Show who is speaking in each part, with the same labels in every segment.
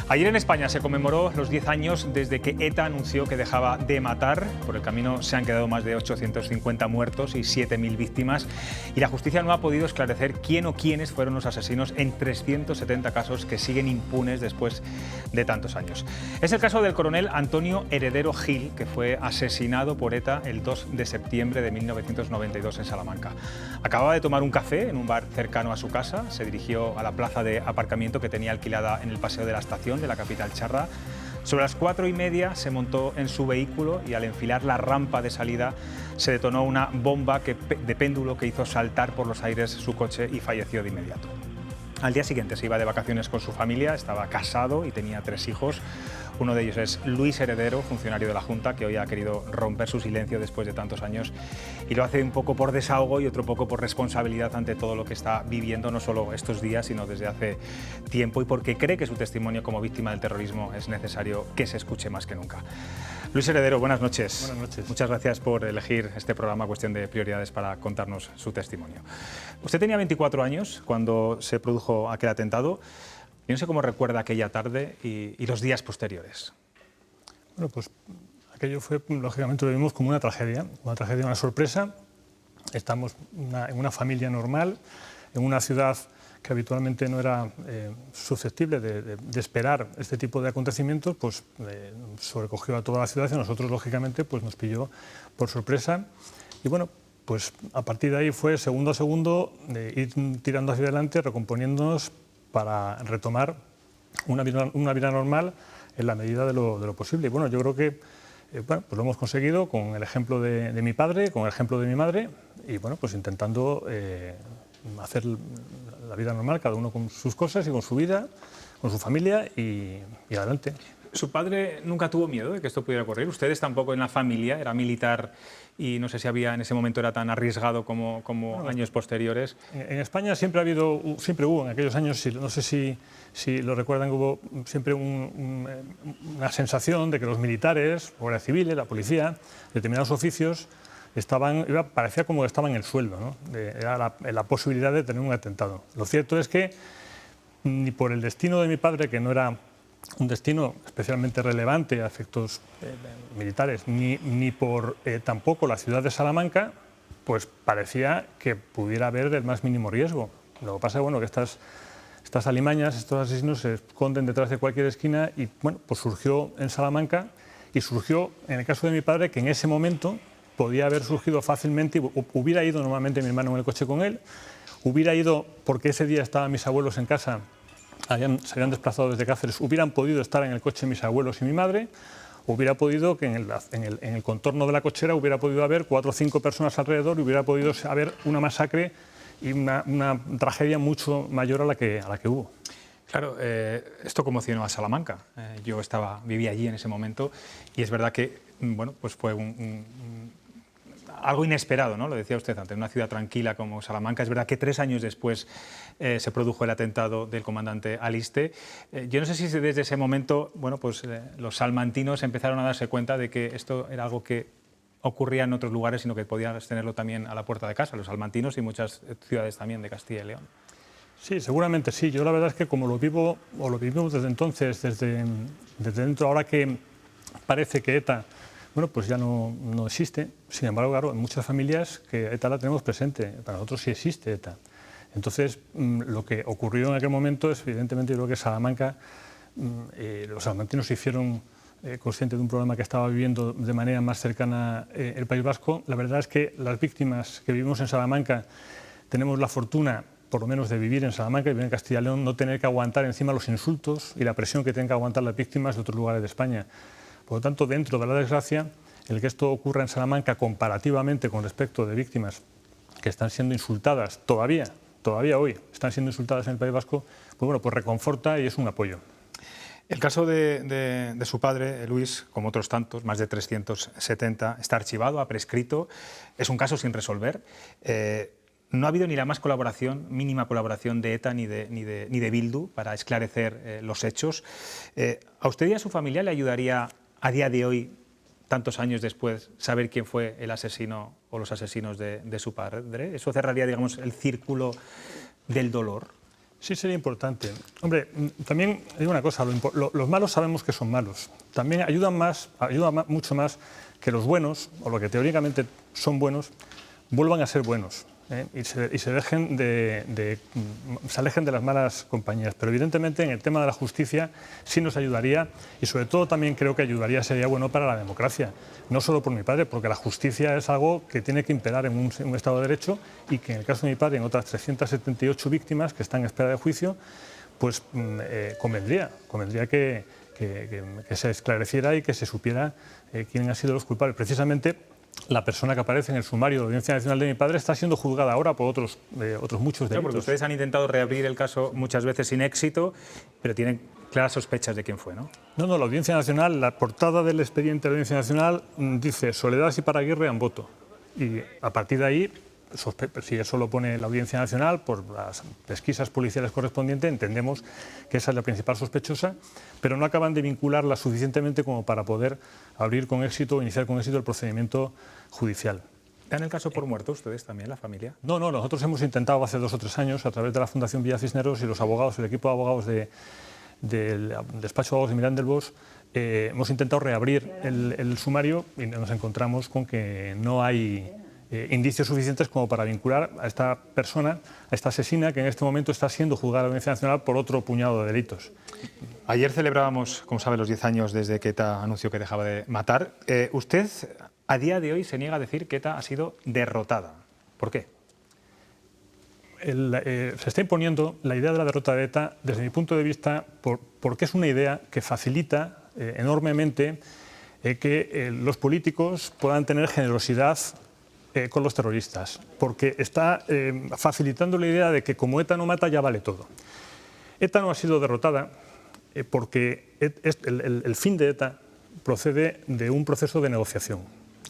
Speaker 1: Ayer en España se conmemoró los 10 años desde que ETA anunció que dejaba de matar. Por el camino se han quedado más de 850 muertos y 7.000 víctimas. Y la justicia no ha podido esclarecer quién o quiénes fueron los asesinos en 370 casos que siguen impunes después de tantos años. Es el caso del coronel Antonio Heredero Gil, que fue asesinado por ETA el 2 de septiembre de 1992 en Salamanca. Acababa de tomar un café en un bar cercano a su casa. Se dirigió a la plaza de aparcamiento que tenía alquilada en el Paseo de la Estación de la capital charra. Sobre las 4:30 se montó en su vehículo y al enfilar la rampa de salida se detonó una bomba de péndulo que hizo saltar por los aires su coche y falleció de inmediato. Al día siguiente se iba de vacaciones con su familia, estaba casado y tenía 3 hijos. Uno de ellos es Luis Heredero, funcionario de la Junta, que hoy ha querido romper su silencio después de tantos años y lo hace un poco por desahogo y otro poco por responsabilidad ante todo lo que está viviendo, no solo estos días, sino desde hace tiempo, y porque cree que su testimonio como víctima del terrorismo es necesario que se escuche más que nunca. Luis Heredero, buenas noches.
Speaker 2: Buenas noches.
Speaker 1: Muchas gracias por elegir este programa Cuestión de Prioridades para contarnos su testimonio. Usted tenía 24 años cuando se produjo aquel atentado. Yo no sé cómo recuerda aquella tarde y los días posteriores.
Speaker 2: Bueno, pues aquello fue, lógicamente lo vimos como una tragedia, una sorpresa. Estamos en una familia normal, en una ciudad que habitualmente no era susceptible de esperar este tipo de acontecimientos, pues sobrecogió a toda la ciudad y a nosotros, lógicamente, pues nos pilló por sorpresa. Y bueno, pues a partir de ahí fue segundo a segundo ir tirando hacia adelante, recomponiéndonos para retomar una vida normal en la medida de lo posible. Y bueno, yo creo que pues lo hemos conseguido con el ejemplo de mi padre, con el ejemplo de mi madre, y bueno, pues intentando hacer la vida normal, cada uno con sus cosas y con su vida, con su familia y adelante.
Speaker 1: ¿Su padre nunca tuvo miedo de que esto pudiera ocurrir? ¿Ustedes tampoco en la familia? Era militar y no sé si había en ese momento era tan arriesgado como bueno, años posteriores.
Speaker 2: En España siempre hubo en aquellos años, no sé si lo recuerdan, hubo siempre una sensación de que los militares, la Guardia Civil, la policía, determinados oficios, parecía como que estaban en el sueldo, ¿no? Era la posibilidad de tener un atentado. Lo cierto es que ni por el destino de mi padre, que no era un destino especialmente relevante a efectos militares, ni por tampoco la ciudad de Salamanca, pues parecía que pudiera haber el más mínimo riesgo. Lo que pasa es bueno, que estas alimañas, estos asesinos se esconden detrás de cualquier esquina y bueno, pues surgió en Salamanca y surgió en el caso de mi padre, que en ese momento podía haber surgido fácilmente, y hubiera ido normalmente mi hermano en el coche con él, hubiera ido porque ese día estaban mis abuelos en casa, se habían desplazado desde Cáceres, hubieran podido estar en el coche mis abuelos y mi madre, hubiera podido que en el contorno de la cochera hubiera podido haber 4 o 5 personas alrededor y hubiera podido haber una masacre y una tragedia mucho mayor a la que hubo.
Speaker 1: Claro, esto conmocionó a Salamanca. Yo vivía allí en ese momento y es verdad que bueno, pues fue algo inesperado, ¿no? Lo decía usted antes, una ciudad tranquila como Salamanca. Es verdad que 3 años después se produjo el atentado del comandante Aliste. Yo no sé si desde ese momento, bueno, pues los salmantinos empezaron a darse cuenta de que esto era algo que ocurría en otros lugares, sino que podías tenerlo también a la puerta de casa, los salmantinos y muchas ciudades también de Castilla y León.
Speaker 2: Sí, seguramente sí. Yo la verdad es que como lo vivimos desde entonces, desde dentro, ahora que parece que ETA bueno, pues ya no existe. Sin embargo, claro, en muchas familias que ETA la tenemos presente. Para nosotros sí existe ETA. Entonces, lo que ocurrió en aquel momento es, evidentemente, yo creo que Salamanca, los salmantinos se hicieron conscientes de un problema que estaba viviendo de manera más cercana el País Vasco. La verdad es que las víctimas que vivimos en Salamanca tenemos la fortuna, por lo menos, de vivir en Salamanca y vivir en Castilla y León, no tener que aguantar encima los insultos y la presión que tienen que aguantar las víctimas de otros lugares de España. Por lo tanto, dentro de la desgracia, el que esto ocurra en Salamanca comparativamente con respecto de víctimas que están siendo insultadas todavía hoy, están siendo insultadas en el País Vasco, pues bueno, pues reconforta y es un apoyo.
Speaker 1: El caso de su padre, Luis, como otros tantos, más de 370, está archivado, ha prescrito, es un caso sin resolver. No ha habido ni la más mínima colaboración de ETA ni de Bildu para esclarecer los hechos. ¿A usted y a su familia le ayudaría a día de hoy, tantos años después, saber quién fue el asesino o los asesinos de su padre? ¿Eso cerraría, digamos, el círculo del dolor?
Speaker 2: Sí, sería importante. Hombre, también digo una cosa, los malos sabemos que son malos. También ayuda mucho más que los buenos, o lo que teóricamente son buenos, vuelvan a ser buenos, y se alejen de las malas compañías. Pero evidentemente en el tema de la justicia sí nos ayudaría, y sobre todo también creo que sería bueno para la democracia. No solo por mi padre, porque la justicia es algo que tiene que imperar en un Estado de Derecho, y que en el caso de mi padre y en otras 378 víctimas que están en espera de juicio, pues convendría que se esclareciera y que se supiera quién han sido los culpables. Precisamente la persona que aparece en el sumario de la Audiencia Nacional de mi padre está siendo juzgada ahora por otros muchos delitos.
Speaker 1: Porque ustedes han intentado reabrir el caso muchas veces sin éxito, pero tienen claras sospechas de quién fue, ¿no?
Speaker 2: No, la Audiencia Nacional, la portada del expediente de la Audiencia Nacional dice Soledad Iparaguirre en voto. Y a partir de ahí, si eso lo pone la Audiencia Nacional, por las pesquisas policiales correspondientes, entendemos que esa es la principal sospechosa, pero no acaban de vincularla suficientemente como para poder abrir con éxito o iniciar con éxito el procedimiento judicial.
Speaker 1: ¿Dan el caso por muerto ustedes también, la familia?
Speaker 2: No, nosotros hemos intentado hace 2 o 3 años, a través de la Fundación Villa Cisneros y los abogados, el equipo de abogados del despacho de abogados de Mirán del Bosch, hemos intentado reabrir el sumario y nos encontramos con que no hay indicios suficientes como para vincular a esta persona, a esta asesina que en este momento está siendo juzgada en la Audiencia Nacional por otro puñado de delitos.
Speaker 1: Ayer celebrábamos, como sabe, los 10 años desde que ETA anunció que dejaba de matar. Usted, a día de hoy, se niega a decir que ETA ha sido derrotada. ¿Por qué?
Speaker 2: Se está imponiendo la idea de la derrota de ETA, desde mi punto de vista, porque es una idea que facilita enormemente que los políticos puedan tener generosidad con los terroristas, porque está facilitando la idea de que como ETA no mata ya vale todo. ETA no ha sido derrotada porque el fin de ETA procede de un proceso de negociación.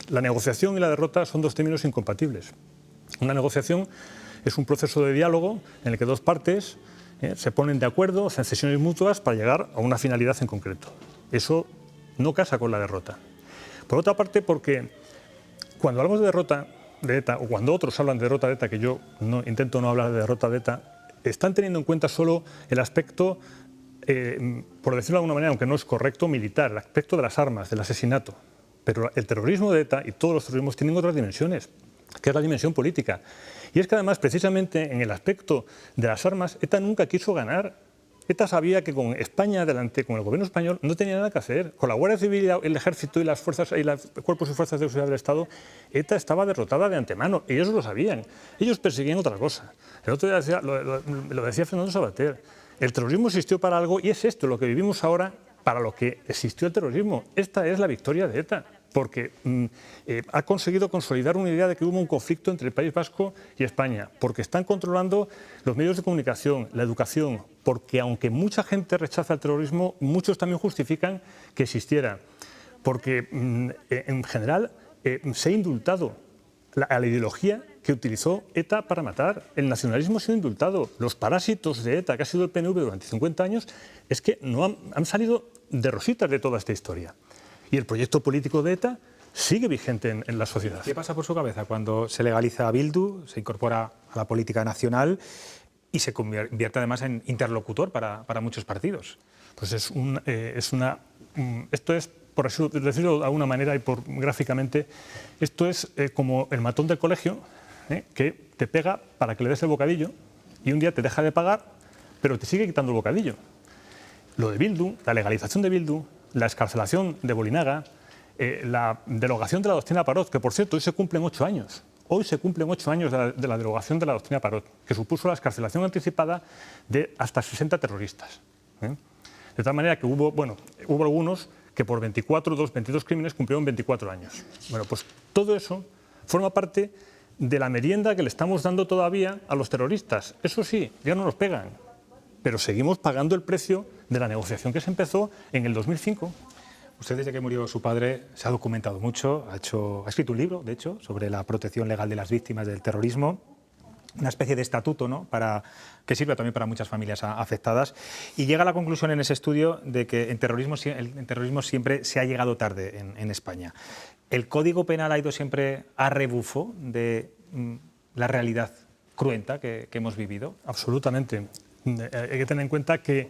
Speaker 2: La negociación y la derrota son 2 términos incompatibles. Una negociación es un proceso de diálogo en el que 2 partes se ponen de acuerdo, hacen cesiones mutuas para llegar a una finalidad en concreto. Eso no casa con la derrota. Por otra parte, porque cuando hablamos de derrota de ETA, o cuando otros hablan de derrota de ETA, que yo intento no hablar de derrota de ETA, están teniendo en cuenta solo el aspecto, por decirlo de alguna manera, aunque no es correcto, militar, el aspecto de las armas, del asesinato. Pero el terrorismo de ETA y todos los terrorismos tienen otras dimensiones, que es la dimensión política. Y es que además, precisamente en el aspecto de las armas, ETA nunca quiso ganar. ETA sabía que con España adelante, con el gobierno español, no tenía nada que hacer. Con la Guardia Civil, el Ejército y las fuerzas y los cuerpos y fuerzas de seguridad del Estado, ETA estaba derrotada de antemano. Ellos lo sabían. Ellos perseguían otra cosa. El otro día lo decía Fernando Savater. El terrorismo existió para algo y es esto lo que vivimos ahora para lo que existió el terrorismo. Esta es la victoria de ETA, porque ha conseguido consolidar una idea de que hubo un conflicto entre el País Vasco y España, porque están controlando los medios de comunicación, la educación, porque aunque mucha gente rechaza el terrorismo, muchos también justifican que existiera, porque en general se ha indultado a la ideología que utilizó ETA para matar. El nacionalismo ha sido indultado. Los parásitos de ETA, que ha sido el PNV durante 50 años, es que no han salido de rositas de toda esta historia. Y el proyecto político de ETA sigue vigente en la sociedad.
Speaker 1: ¿Qué pasa por su cabeza cuando se legaliza a Bildu, se incorpora a la política nacional y se convierte además en interlocutor para muchos partidos?
Speaker 2: Pues esto es, por decirlo de alguna manera y gráficamente, esto es como el matón del colegio que te pega para que le des el bocadillo y un día te deja de pagar, pero te sigue quitando el bocadillo. Lo de Bildu, la legalización de Bildu, la excarcelación de Bolinaga, la derogación de la doctrina Parot, que por cierto hoy se cumplen 8 años. Hoy se cumplen 8 años de la derogación de la doctrina Parot, que supuso la excarcelación anticipada de hasta 60 terroristas. De tal manera que hubo algunos que por 22 crímenes cumplieron 24 años. Bueno, pues todo eso forma parte de la merienda que le estamos dando todavía a los terroristas. Eso sí, ya no nos pegan, pero seguimos pagando el precio de la negociación que se empezó en el 2005.
Speaker 1: Usted, desde que murió su padre, se ha documentado mucho, ha escrito un libro, de hecho, sobre la protección legal de las víctimas del terrorismo, una especie de estatuto, ¿no?, que sirve también para muchas familias afectadas, y llega a la conclusión en ese estudio de que en terrorismo siempre se ha llegado tarde en España. ¿El Código Penal ha ido siempre a rebufo de la realidad cruenta que hemos vivido?
Speaker 2: Absolutamente. hay que tener en cuenta que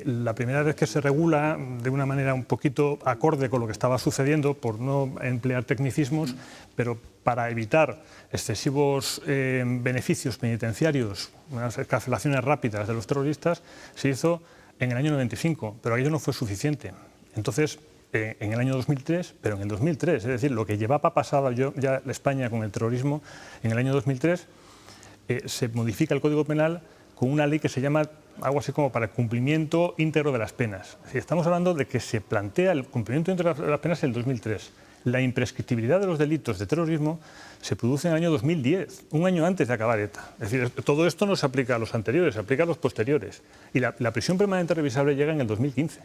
Speaker 2: la primera vez que se regula de una manera un poquito acorde con lo que estaba sucediendo, por no emplear tecnicismos, pero para evitar excesivos beneficios penitenciarios, unas excarcelaciones rápidas de los terroristas, se hizo en el año 95, pero aquello no fue suficiente. Entonces, en el año 2003, pero en el 2003, es decir, lo que llevaba pasado ya España con el terrorismo, en el año 2003 se modifica el Código Penal con una ley que se llama algo así como para el cumplimiento íntegro de las penas. Si estamos hablando de que se plantea el cumplimiento íntegro de las penas en el 2003. La imprescriptibilidad de los delitos de terrorismo se produce en el año 2010, un año antes de acabar ETA. Es decir, todo esto no se aplica a los anteriores, se aplica a los posteriores. Y la prisión permanente revisable llega en el 2015.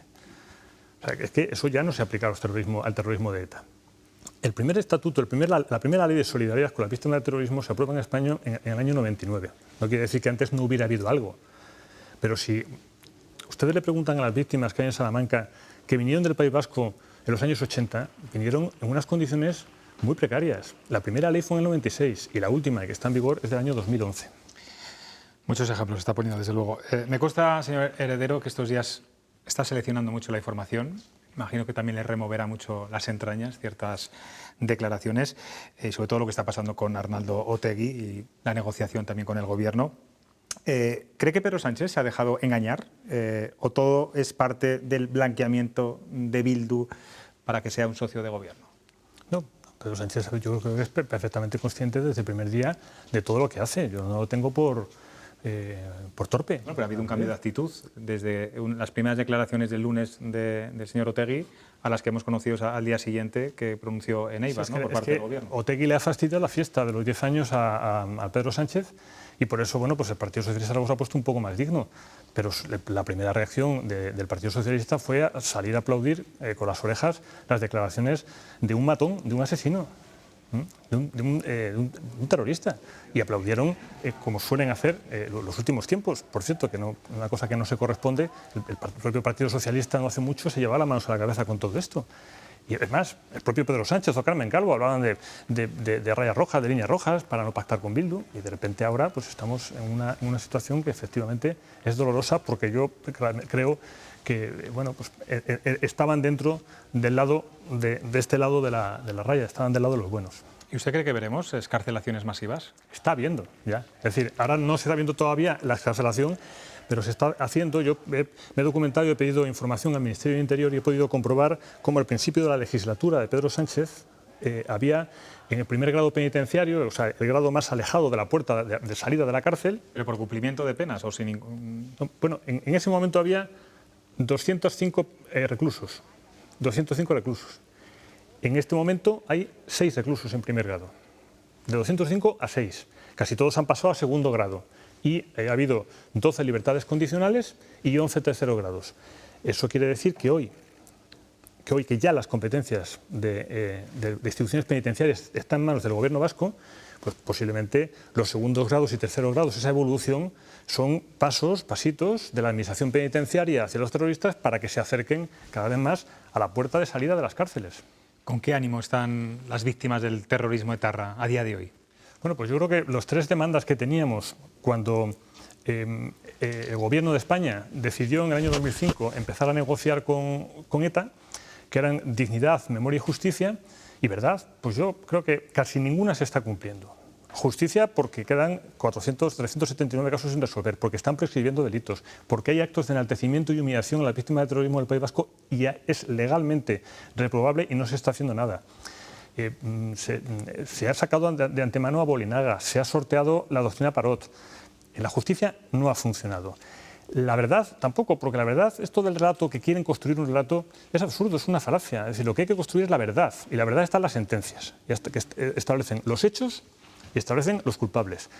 Speaker 2: O sea, es que eso ya no se aplica al terrorismo de ETA. El primer estatuto, la primera ley de solidaridad con las víctimas del terrorismo se aprueba en España en el año 99. No quiere decir que antes no hubiera habido algo. Pero si ustedes le preguntan a las víctimas que hay en Salamanca que vinieron del País Vasco en los años 80, vinieron en unas condiciones muy precarias. La primera ley fue en el 96 y la última, que está en vigor, es del año 2011.
Speaker 1: Muchos ejemplos está poniendo, desde luego. Me consta, señor Heredero, que estos días está seleccionando mucho la información. Imagino que también le removerá mucho las entrañas ciertas declaraciones, sobre todo lo que está pasando con Arnaldo Otegi y la negociación también con el Gobierno. ¿Cree que Pedro Sánchez se ha dejado engañar o todo es parte del blanqueamiento de Bildu para que sea un socio de Gobierno?
Speaker 2: No, Pedro Sánchez yo creo que es perfectamente consciente desde el primer día de todo lo que hace. Yo no lo tengo por torpe.
Speaker 1: Bueno, pero ha habido un cambio de actitud desde las primeras declaraciones del lunes del señor Otegi a las que hemos conocido al día siguiente que pronunció en Eibar, ¿no? Por parte del Gobierno.
Speaker 2: Otegi le ha fastidiado la fiesta de los 10 años a Pedro Sánchez y por eso, bueno, pues el Partido Socialista lo ha puesto un poco más digno. Pero la primera reacción del Partido Socialista fue a salir a aplaudir con las orejas las declaraciones de un matón, de un asesino, de un terrorista. Y aplaudieron como suelen hacer los últimos tiempos. Por cierto, que no, una cosa que no se corresponde, el propio Partido Socialista no hace mucho se llevaba las manos a la cabeza con todo esto. Y además, el propio Pedro Sánchez o Carmen Calvo hablaban de rayas rojas, de líneas rojas, para no pactar con Bildu. Y de repente ahora pues estamos en una situación que efectivamente es dolorosa, porque yo creo que bueno, pues, estaban dentro del lado de este lado de la raya, estaban del lado de los buenos.
Speaker 1: ¿Y usted cree que veremos excarcelaciones masivas?
Speaker 2: Está habiendo ya. Es decir, ahora no se está viendo todavía la excarcelación, pero se está haciendo. Yo me he documentado y he pedido información al Ministerio del Interior y he podido comprobar cómo al principio de la legislatura de Pedro Sánchez había en el primer grado penitenciario, o sea, el grado más alejado de la puerta de salida de la cárcel.
Speaker 1: ¿Pero por cumplimiento de penas o sin ningún...?
Speaker 2: Bueno, en ese momento había 205 reclusos. 205 reclusos. En este momento hay 6 reclusos en primer grado. De 205 a 6. Casi todos han pasado a segundo grado. Y ha habido 12 libertades condicionales y 11 terceros grados. Eso quiere decir que hoy que ya las competencias de instituciones penitenciarias están en manos del Gobierno vasco, pues posiblemente los segundos grados y terceros grados, esa evolución, son pasitos de la administración penitenciaria hacia los terroristas para que se acerquen cada vez más a la puerta de salida de las cárceles.
Speaker 1: ¿Con qué ánimo están las víctimas del terrorismo etarra a día de hoy?
Speaker 2: Bueno, pues yo creo que los 3 demandas que teníamos cuando el Gobierno de España decidió en el año 2005 empezar a negociar con ETA, que eran dignidad, memoria y justicia, y verdad, pues yo creo que casi ninguna se está cumpliendo. Justicia porque quedan 379 casos sin resolver, porque están prescribiendo delitos, porque hay actos de enaltecimiento y humillación a las víctimas de terrorismo del País Vasco y ya es legalmente reprobable y no se está haciendo nada. Se ha sacado de antemano a Bolinaga, se ha sorteado la doctrina Parot. En la justicia no ha funcionado. La verdad tampoco, porque la verdad, esto del relato, que quieren construir un relato, es absurdo, es una falacia. Es decir, lo que hay que construir es la verdad, y la verdad está en las sentencias, que establecen los hechos y establecen los culpables.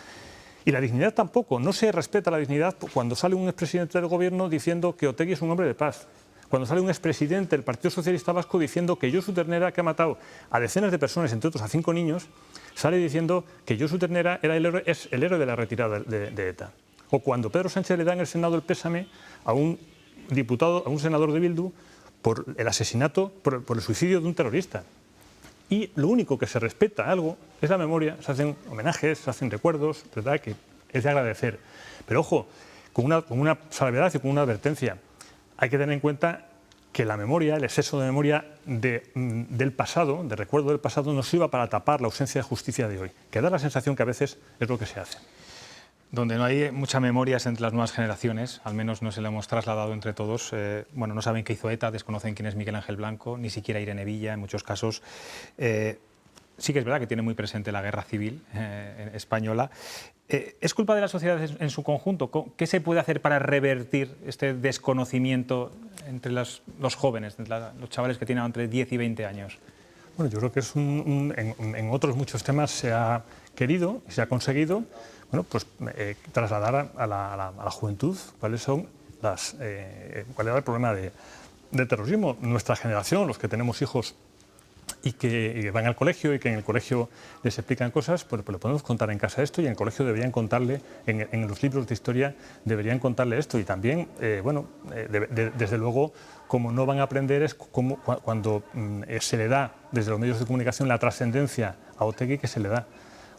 Speaker 2: Y la dignidad tampoco, no se respeta la dignidad cuando sale un expresidente del Gobierno diciendo que Otegi es un hombre de paz. Cuando sale un expresidente del Partido Socialista Vasco diciendo que Josu Ternera, que ha matado a decenas de personas, entre otros a 5 niños, sale diciendo que Josu Ternera es el héroe de la retirada de ETA. O cuando Pedro Sánchez le da en el Senado el pésame a un senador de Bildu por el asesinato, por el suicidio de un terrorista. Y lo único que se respeta algo es la memoria, se hacen homenajes, se hacen recuerdos, ¿verdad?, que es de agradecer. Pero ojo, con una salvedad y con una advertencia. Hay que tener en cuenta que la memoria, el exceso de memoria del pasado, de recuerdo del pasado, no sirva para tapar la ausencia de justicia de hoy, que da la sensación que a veces es lo que se hace.
Speaker 1: Donde no hay mucha memoria es entre las nuevas generaciones, al menos no se lo hemos trasladado entre todos. Bueno, no saben qué hizo ETA, desconocen quién es Miguel Ángel Blanco, ni siquiera Irene Villa en muchos casos. Sí que es verdad que tiene muy presente la guerra civil española. ¿Es culpa de la sociedad en su conjunto? ¿Qué se puede hacer para revertir este desconocimiento entre los jóvenes, los chavales que tienen entre 10 y 20 años?
Speaker 2: Bueno, yo creo que es en otros muchos temas se ha querido y se ha conseguido, bueno, pues, trasladar a la juventud cuál era el problema del terrorismo. Nuestra generación, los que tenemos hijos y que van al colegio y que en el colegio les explican cosas, pues le podemos contar en casa esto, y en el colegio deberían contarle, en los libros de historia deberían contarle esto. Y también, desde luego, como no van a aprender es cuando se le da desde los medios de comunicación la trascendencia a Otegi que se le da,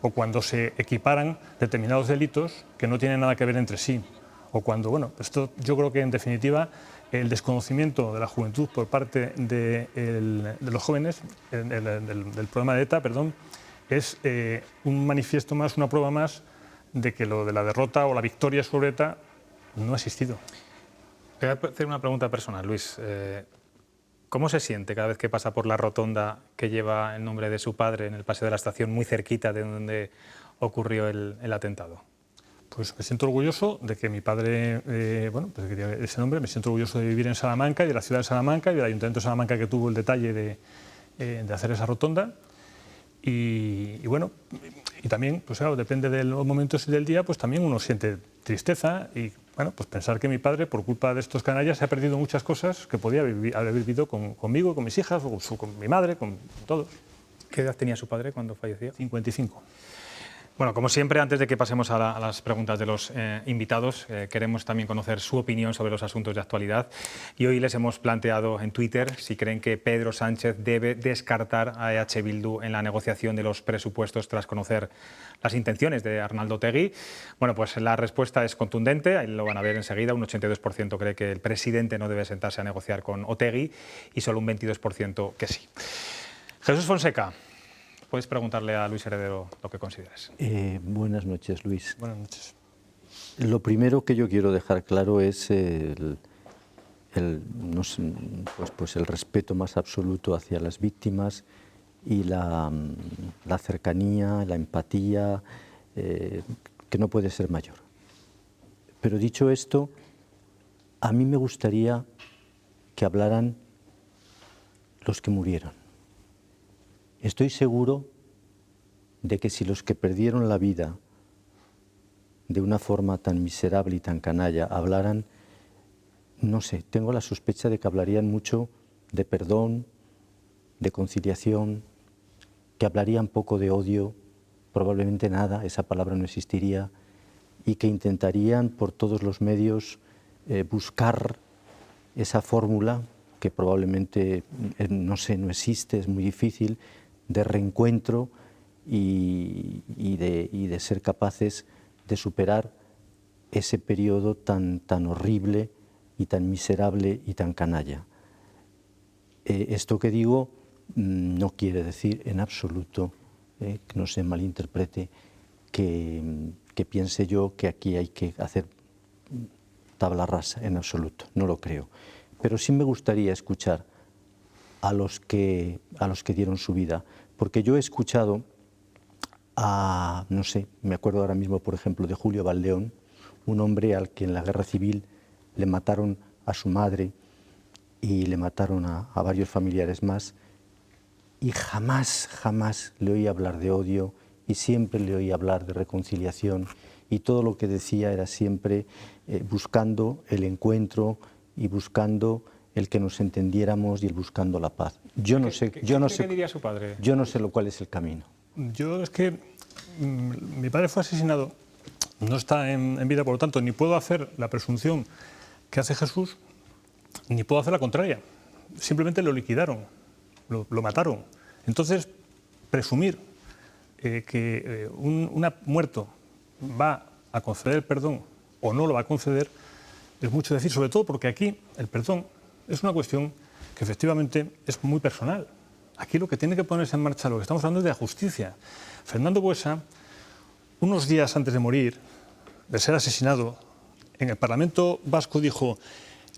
Speaker 2: o cuando se equiparan determinados delitos que no tienen nada que ver entre sí, o cuando, bueno, esto yo creo que en definitiva el desconocimiento de la juventud por parte de los jóvenes del problema de ETA, es un manifiesto más, una prueba más de que lo de la derrota o la victoria sobre ETA no ha existido.
Speaker 1: Voy a hacer una pregunta personal, Luis. ¿Cómo se siente cada vez que pasa por la rotonda que lleva el nombre de su padre en el Paseo de la Estación, muy cerquita de donde ocurrió el atentado?
Speaker 2: Pues me siento orgulloso de que mi padre, pues que tiene ese nombre. Me siento orgulloso de vivir en Salamanca y de la ciudad de Salamanca y del Ayuntamiento de Salamanca, que tuvo el detalle de hacer esa rotonda. Y también, pues claro, depende de los momentos y del día, pues también uno siente tristeza y, bueno, pues pensar que mi padre, por culpa de estos canallas, se ha perdido muchas cosas que podía haber vivido conmigo, con mis hijas, o con mi madre, con todos.
Speaker 1: ¿Qué edad tenía su padre cuando falleció?
Speaker 2: 55.
Speaker 1: Bueno, como siempre, antes de que pasemos a las preguntas de los invitados, queremos también conocer su opinión sobre los asuntos de actualidad. Y hoy les hemos planteado en Twitter si creen que Pedro Sánchez debe descartar a EH Bildu en la negociación de los presupuestos tras conocer las intenciones de Arnaldo Otegi. Bueno, pues la respuesta es contundente, ahí lo van a ver enseguida. Un 82% cree que el presidente no debe sentarse a negociar con Otegi y solo un 22% que sí. Jesús Fonseca. Puedes preguntarle a Luis Heredero lo que consideres.
Speaker 3: Buenas noches, Luis.
Speaker 2: Buenas noches.
Speaker 3: Lo primero que yo quiero dejar claro es el respeto más absoluto hacia las víctimas y la cercanía, la empatía, que no puede ser mayor. Pero dicho esto, a mí me gustaría que hablaran los que murieron. Estoy seguro de que si los que perdieron la vida de una forma tan miserable y tan canalla hablaran, no sé, tengo la sospecha de que hablarían mucho de perdón, de conciliación, que hablarían poco de odio, probablemente nada, esa palabra no existiría, y que intentarían por todos los medios buscar esa fórmula que probablemente, no sé, no existe, es muy difícil, de reencuentro y de ser capaces de superar ese periodo tan horrible y tan miserable y tan canalla. Esto que digo no quiere decir en absoluto, que no se malinterprete, que piense yo que aquí hay que hacer tabla rasa, en absoluto, no lo creo. Pero sí me gustaría escuchar a los que dieron su vida, porque yo he escuchado a, no sé, me acuerdo ahora mismo, por ejemplo, de Julio Valdeón, un hombre al que en la guerra civil le mataron a su madre y le mataron a varios familiares más, y jamás le oí hablar de odio y siempre le oí hablar de reconciliación, y todo lo que decía era siempre buscando el encuentro y buscando el que nos entendiéramos y el buscando la paz.
Speaker 1: ¿Qué diría su padre?
Speaker 3: Yo no sé cuál es el camino.
Speaker 2: Yo es que mi padre fue asesinado, no está en vida, por lo tanto, ni puedo hacer la presunción que hace Jesús, ni puedo hacer la contraria. Simplemente lo liquidaron, lo mataron. Entonces, presumir que un muerto va a conceder el perdón o no lo va a conceder, es mucho decir, sobre todo porque aquí el perdón es una cuestión que efectivamente es muy personal. Aquí lo que tiene que ponerse en marcha, lo que estamos hablando es de la justicia. Fernando Buesa, unos días antes de morir, de ser asesinado, en el Parlamento vasco dijo: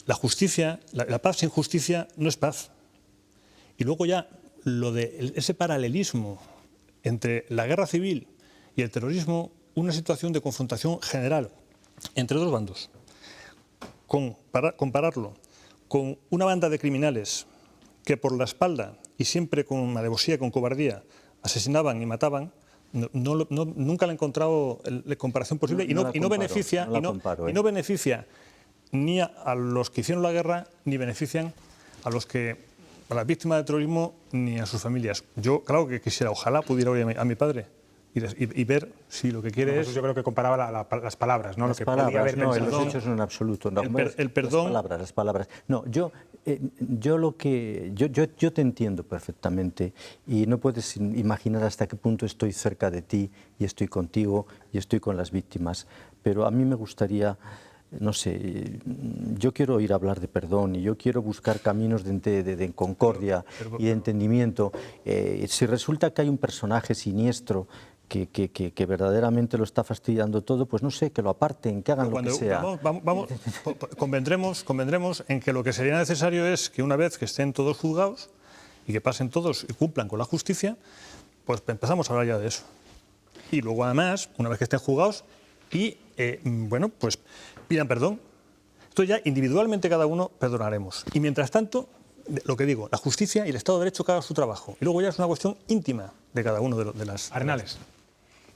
Speaker 2: la justicia, la paz sin justicia no es paz. Y luego ya lo de ese paralelismo entre la guerra civil y el terrorismo, una situación de confrontación general entre dos bandos, compararlo con una banda de criminales que por la espalda y siempre con alevosía, con cobardía, asesinaban y mataban, nunca le he encontrado la comparación posible y no beneficia ni a los que hicieron la guerra, ni benefician a las víctimas del terrorismo, ni a sus familias. Yo, claro que quisiera, ojalá pudiera oír a mi padre y ver si lo que quiere es...
Speaker 1: Yo creo que comparaba las palabras, ¿no?
Speaker 3: Las
Speaker 1: lo que
Speaker 3: palabras,
Speaker 1: podía haber
Speaker 3: no,
Speaker 1: pensado.
Speaker 3: los hechos no en absoluto. No,
Speaker 2: el perdón...
Speaker 3: Las palabras. No, yo te entiendo perfectamente y no puedes imaginar hasta qué punto estoy cerca de ti y estoy contigo y estoy con las víctimas. Pero a mí me gustaría... No sé, yo quiero oír hablar de perdón y yo quiero buscar caminos de concordia y de entendimiento. Si resulta que hay un personaje siniestro que verdaderamente lo está fastidiando todo, pues no sé, que lo aparten, que hagan lo que sea.
Speaker 2: Convendremos en que lo que sería necesario es que una vez que estén todos juzgados y que pasen todos y cumplan con la justicia, pues empezamos a hablar ya de eso. Y luego además, una vez que estén juzgados y, bueno, pues pidan perdón. Esto ya individualmente cada uno perdonaremos. Y mientras tanto, lo que digo, la justicia y el Estado de Derecho que haga su trabajo. Y luego ya es una cuestión íntima de cada uno de las...
Speaker 1: Arenales.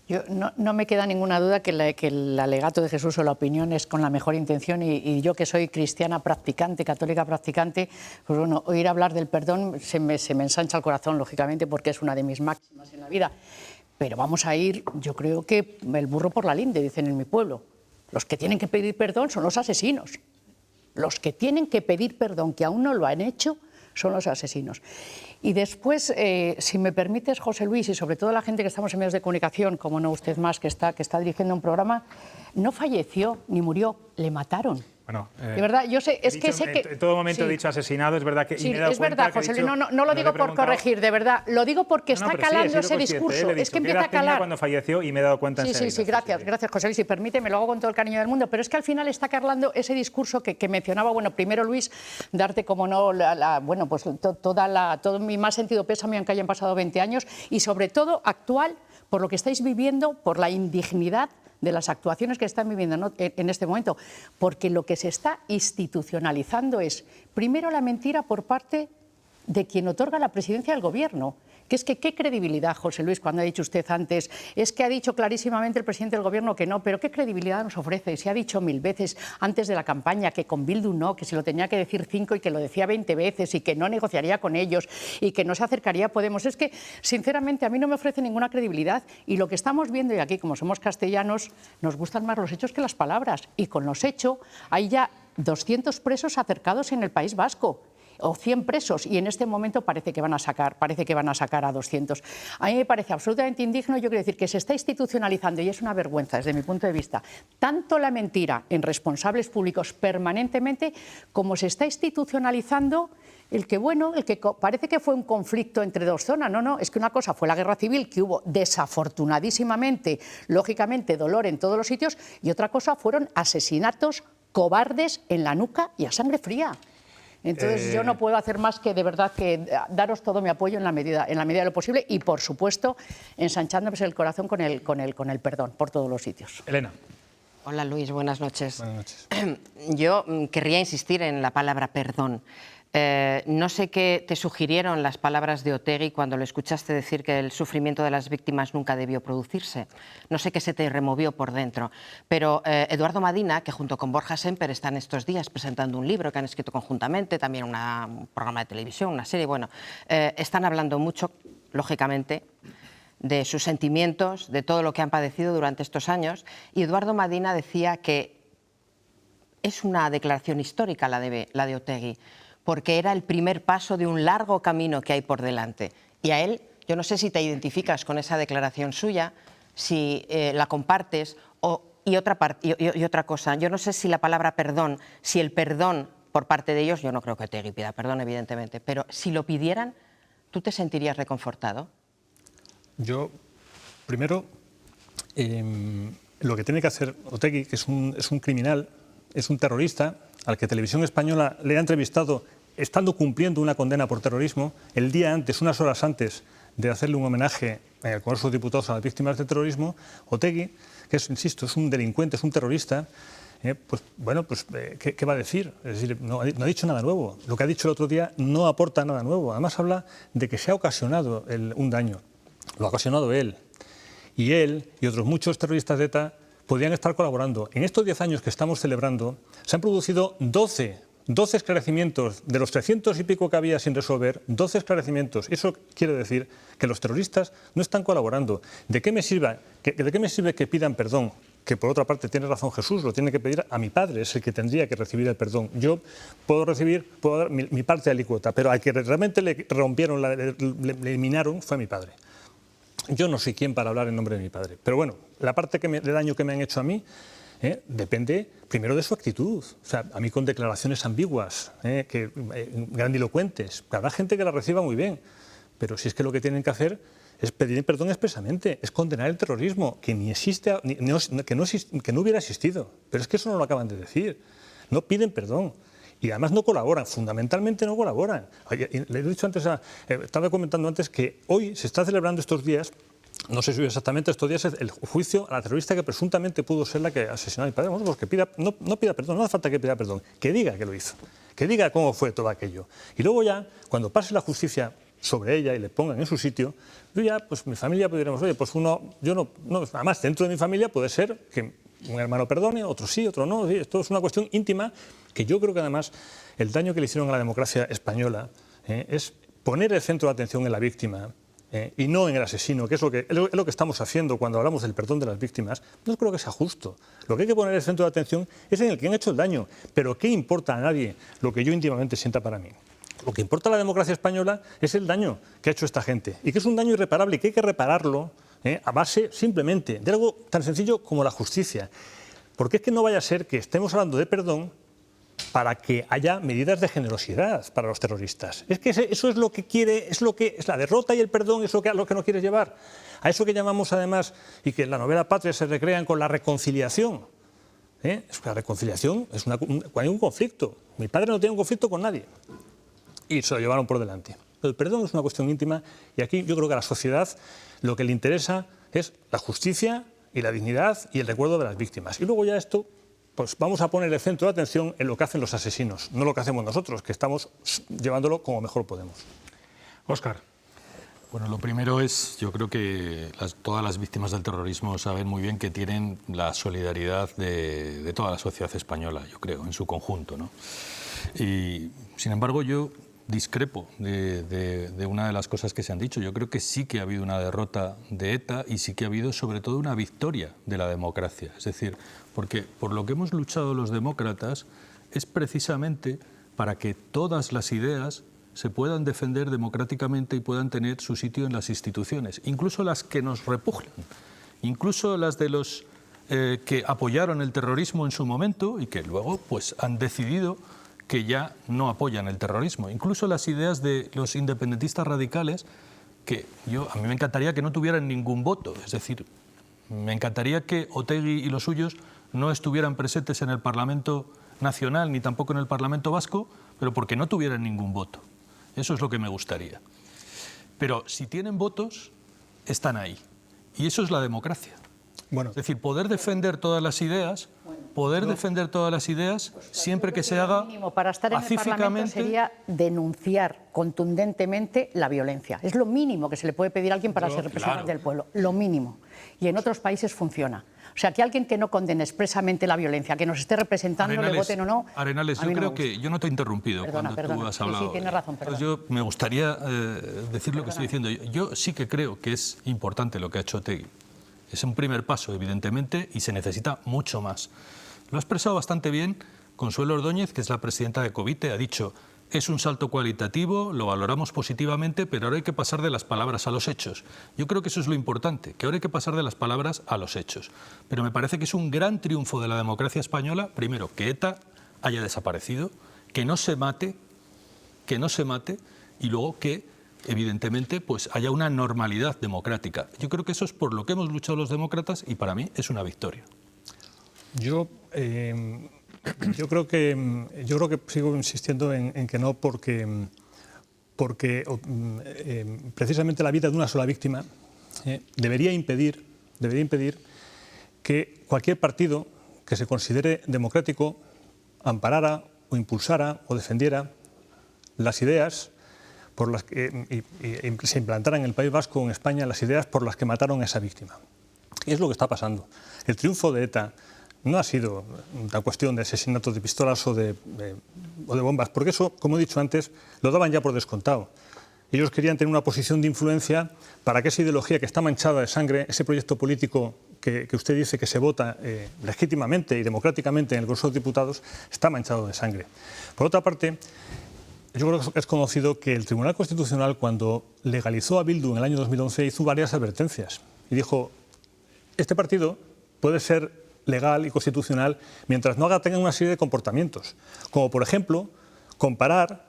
Speaker 4: Yo, no me queda ninguna duda que el alegato de Jesús o la opinión es con la mejor intención y yo que soy cristiana practicante, católica practicante, pues bueno, oír hablar del perdón se me ensancha el corazón, lógicamente, porque es una de mis máximas en la vida. Pero vamos a ir, yo creo que el burro por la linde, dicen en mi pueblo. Los que tienen que pedir perdón son los asesinos. Los que tienen que pedir perdón, que aún no lo han hecho, son los asesinos. Y después, si me permites, José Luis, y sobre todo la gente que estamos en medios de comunicación, como no usted más, que está dirigiendo un programa, no falleció ni murió, le mataron.
Speaker 1: Bueno,
Speaker 4: de verdad, yo sé, es que sé que...
Speaker 1: En todo momento he dicho asesinado, es verdad que...
Speaker 4: Sí,
Speaker 1: y me he dado
Speaker 4: es verdad, José Luis, no lo digo por corregir, de verdad, lo digo porque está calando ese discurso, es que empieza a calar.
Speaker 1: Cuando falleció y me he dado cuenta enseguida.
Speaker 4: Sí, gracias, José Luis, y permíteme, lo hago con todo el cariño del mundo, pero es que al final está calando ese discurso que mencionaba, bueno, primero Luis, darte como no, bueno, pues todo mi más sentido pésame aunque hayan pasado 20 años, y sobre todo actual, por lo que estáis viviendo, por la indignidad de las actuaciones que están viviendo en este momento, porque lo que se está institucionalizando es, primero, la mentira por parte de quien otorga la presidencia del Gobierno. Que es que qué credibilidad, José Luis, cuando ha dicho usted antes, es que ha dicho clarísimamente el presidente del Gobierno que no, pero qué credibilidad nos ofrece. Se ha dicho 1000 veces antes de la campaña que con Bildu no, que se lo tenía que decir 5 y que lo decía 20 veces y que no negociaría con ellos y que no se acercaría a Podemos. Es que, sinceramente, a mí no me ofrece ninguna credibilidad y lo que estamos viendo, y aquí como somos castellanos, nos gustan más los hechos que las palabras. Y con los hechos hay ya 200 presos acercados en el País Vasco. O 100 presos, y en este momento parece que van a sacar a 200. A mí me parece absolutamente indigno, yo quiero decir que se está institucionalizando, y es una vergüenza desde mi punto de vista, tanto la mentira en responsables públicos permanentemente, como se está institucionalizando el que parece que fue un conflicto entre dos zonas. No, es que una cosa fue la guerra civil, que hubo desafortunadísimamente, lógicamente, dolor en todos los sitios, y otra cosa fueron asesinatos cobardes en la nuca y a sangre fría. Entonces yo no puedo hacer más que de verdad que daros todo mi apoyo en la medida de lo posible y por supuesto ensanchándome el corazón con el perdón por todos los sitios.
Speaker 1: Elena.
Speaker 5: Hola Luis, buenas noches.
Speaker 2: Buenas noches.
Speaker 5: Yo querría insistir en la palabra perdón. No sé qué te sugirieron las palabras de Otegi cuando lo escuchaste decir que el sufrimiento de las víctimas nunca debió producirse. No sé qué se te removió por dentro. Pero Eduardo Madina, que junto con Borja Semper están estos días presentando un libro que han escrito conjuntamente, también un programa de televisión, una serie, bueno, están hablando mucho, lógicamente, de sus sentimientos, de todo lo que han padecido durante estos años. Y Eduardo Madina decía que es una declaración histórica la de Otegi, porque era el primer paso de un largo camino que hay por delante. Y a él, yo no sé si te identificas con esa declaración suya, si la compartes o y otra cosa, yo no sé si la palabra perdón, si el perdón por parte de ellos, yo no creo que Otegi pida perdón, evidentemente, pero si lo pidieran, ¿tú te sentirías reconfortado?
Speaker 2: Yo, primero, lo que tiene que hacer Otegi, que es un criminal, es un terrorista, al que Televisión Española le ha entrevistado estando cumpliendo una condena por terrorismo, el día antes, unas horas antes de hacerle un homenaje en el Congreso de Diputados a las víctimas del terrorismo, Otegi, que es, insisto, es un delincuente, es un terrorista, ¿qué va a decir? Es decir, no ha dicho nada nuevo. Lo que ha dicho el otro día no aporta nada nuevo. Además habla de que se ha ocasionado un daño. Lo ha ocasionado él. Y él y otros muchos terroristas de ETA podrían estar colaborando. En estos 10 años que estamos celebrando, se han producido 12 esclarecimientos de los 300 y pico que había sin resolver, 12 esclarecimientos. Eso quiere decir que los terroristas no están colaborando. ¿De qué me sirve que pidan perdón? Que por otra parte tiene razón Jesús, lo tiene que pedir a mi padre, es el que tendría que recibir el perdón. Yo puedo dar mi parte alícuota, pero al que realmente le rompieron, le eliminaron, fue mi padre. Yo no soy quien para hablar en nombre de mi padre, pero bueno, la parte de daño que me han hecho a mí depende primero de su actitud. O sea, a mí con declaraciones ambiguas, grandilocuentes, habrá gente que la reciba muy bien, pero si es que lo que tienen que hacer es pedir perdón expresamente, es condenar el terrorismo, que ni existe, que no hubiera existido. Pero es que eso no lo acaban de decir. No piden perdón. Y además no colaboran, fundamentalmente no colaboran. Le he dicho antes, estaba comentando antes que hoy se está celebrando estos días, no sé si exactamente estos días, el juicio a la terrorista que presuntamente pudo ser la que asesinó a mi padre. Bueno, pues que no pida perdón, no hace falta que pida perdón, que diga que lo hizo, que diga cómo fue todo aquello. Y luego ya, cuando pase la justicia sobre ella y le pongan en su sitio, yo ya, pues mi familia pudiéramos, oye, pues además dentro de mi familia puede ser que un hermano perdone, otro sí, otro no. Sí, esto es una cuestión íntima que yo creo que además el daño que le hicieron a la democracia española es poner el centro de atención en la víctima y no en el asesino, que es lo que estamos haciendo cuando hablamos del perdón de las víctimas. No creo que sea justo. Lo que hay que poner el centro de atención es en el que han hecho el daño. Pero ¿qué importa a nadie lo que yo íntimamente sienta para mí? Lo que importa a la democracia española es el daño que ha hecho esta gente y que es un daño irreparable y que hay que repararlo a base simplemente de algo tan sencillo como la justicia. Porque es que no vaya a ser que estemos hablando de perdón para que haya medidas de generosidad para los terroristas. Es que eso es lo que quiere, es la derrota y el perdón es lo que no quiere llevar. A eso que llamamos además, y que en la novela Patria se recrean con la reconciliación. La reconciliación es cuando hay un conflicto. Mi padre no tiene un conflicto con nadie y se lo llevaron por delante. Pero el perdón es una cuestión íntima y aquí yo creo que a la sociedad lo que le interesa es la justicia y la dignidad y el recuerdo de las víctimas. Y luego ya esto, pues vamos a poner el centro de atención en lo que hacen los asesinos, no lo que hacemos nosotros, que estamos llevándolo como mejor podemos.
Speaker 1: Óscar.
Speaker 6: Bueno, lo primero es, yo creo que todas las víctimas del terrorismo saben muy bien que tienen la solidaridad de toda la sociedad española, yo creo, en su conjunto, ¿no? Y, sin embargo, yo discrepo de una de las cosas que se han dicho. Yo creo que sí que ha habido una derrota de ETA y sí que ha habido sobre todo una victoria de la democracia. Es decir, porque por lo que hemos luchado los demócratas es precisamente para que todas las ideas se puedan defender democráticamente y puedan tener su sitio en las instituciones, incluso las que nos repugnan, incluso las de los que apoyaron el terrorismo en su momento y que luego pues han decidido que ya no apoyan el terrorismo. Incluso las ideas de los independentistas radicales, que a mí me encantaría que no tuvieran ningún voto. Es decir, me encantaría que Otegi y los suyos no estuvieran presentes en el Parlamento Nacional ni tampoco en el Parlamento Vasco, pero porque no tuvieran ningún voto. Eso es lo que me gustaría. Pero si tienen votos, están ahí. Y eso es la democracia. Bueno, es decir, poder defender todas las ideas, siempre que se haga
Speaker 4: mínimo para estar en el Parlamento sería denunciar contundentemente la violencia. Es lo mínimo que se le puede pedir a alguien para ser representante del pueblo, lo mínimo. Y en otros países funciona. O sea, que alguien que no condene expresamente la violencia, que nos esté representando,
Speaker 6: Arenales,
Speaker 4: le voten o no...
Speaker 6: Arenales, yo creo que yo no te he interrumpido cuando tú has hablado.
Speaker 4: Sí, tienes razón, perdón.
Speaker 6: Yo me gustaría decir lo que estoy diciendo. Yo sí que creo que es importante lo que ha hecho Otegi. Es un primer paso, evidentemente, y se necesita mucho más. Lo ha expresado bastante bien Consuelo Ordóñez, que es la presidenta de Covite, ha dicho es un salto cualitativo, lo valoramos positivamente, pero ahora hay que pasar de las palabras a los hechos. Yo creo que eso es lo importante, que ahora hay que pasar de las palabras a los hechos. Pero me parece que es un gran triunfo de la democracia española, primero, que ETA haya desaparecido, que no se mate, y luego que, evidentemente, pues haya una normalidad democrática. Yo creo que eso es por lo que hemos luchado los demócratas y para mí es una victoria.
Speaker 2: Yo creo que sigo insistiendo en que no, porque precisamente la vida de una sola víctima debería impedir que cualquier partido que se considere democrático amparara o impulsara o defendiera las ideas por las que se implantaran en el País Vasco o en España las ideas por las que mataron a esa víctima. Y es lo que está pasando. El triunfo de ETA no ha sido una cuestión de asesinatos de pistolas o de bombas, porque eso, como he dicho antes, lo daban ya por descontado. Ellos querían tener una posición de influencia para que esa ideología que está manchada de sangre, ese proyecto político que usted dice que se vota legítimamente y democráticamente en el Congreso de Diputados, está manchado de sangre. Por otra parte, yo creo que es conocido que el Tribunal Constitucional, cuando legalizó a Bildu en el año 2011, hizo varias advertencias y dijo: este partido puede ser legal y constitucional mientras no tenga una serie de comportamientos, como por ejemplo comparar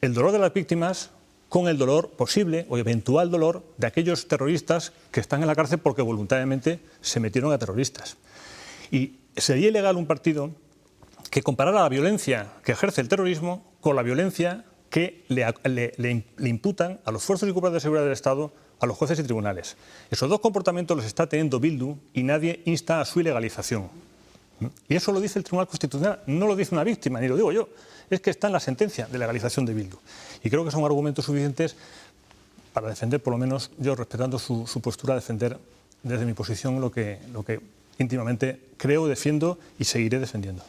Speaker 2: el dolor de las víctimas con el dolor posible o eventual dolor de aquellos terroristas que están en la cárcel porque voluntariamente se metieron a terroristas. Y sería ilegal un partido que comparara la violencia que ejerce el terrorismo con la violencia que le imputan a los fuerzas y cuerpos de seguridad del Estado, a los jueces y tribunales. Esos dos comportamientos los está teniendo Bildu y nadie insta a su ilegalización. Y eso lo dice el Tribunal Constitucional, no lo dice una víctima, ni lo digo yo. Es que está en la sentencia de legalización de Bildu. Y creo que son argumentos suficientes para defender, por lo menos yo, respetando su postura, defender desde mi posición lo que íntimamente creo, defiendo y seguiré defendiendo.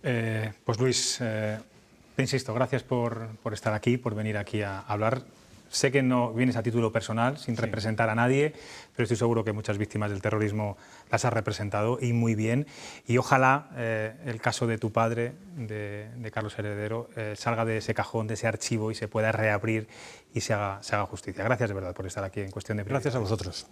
Speaker 1: Pues Luis, te insisto, gracias por estar aquí, por venir aquí a hablar. Sé que no vienes a título personal, sin representar a nadie, pero estoy seguro que muchas víctimas del terrorismo las has representado y muy bien. Y ojalá el caso de tu padre, de Carlos Heredero, salga de ese cajón, de ese archivo y se pueda reabrir y se haga justicia. Gracias de verdad por estar aquí en Cuestión de Privilegios.
Speaker 2: Gracias a vosotros.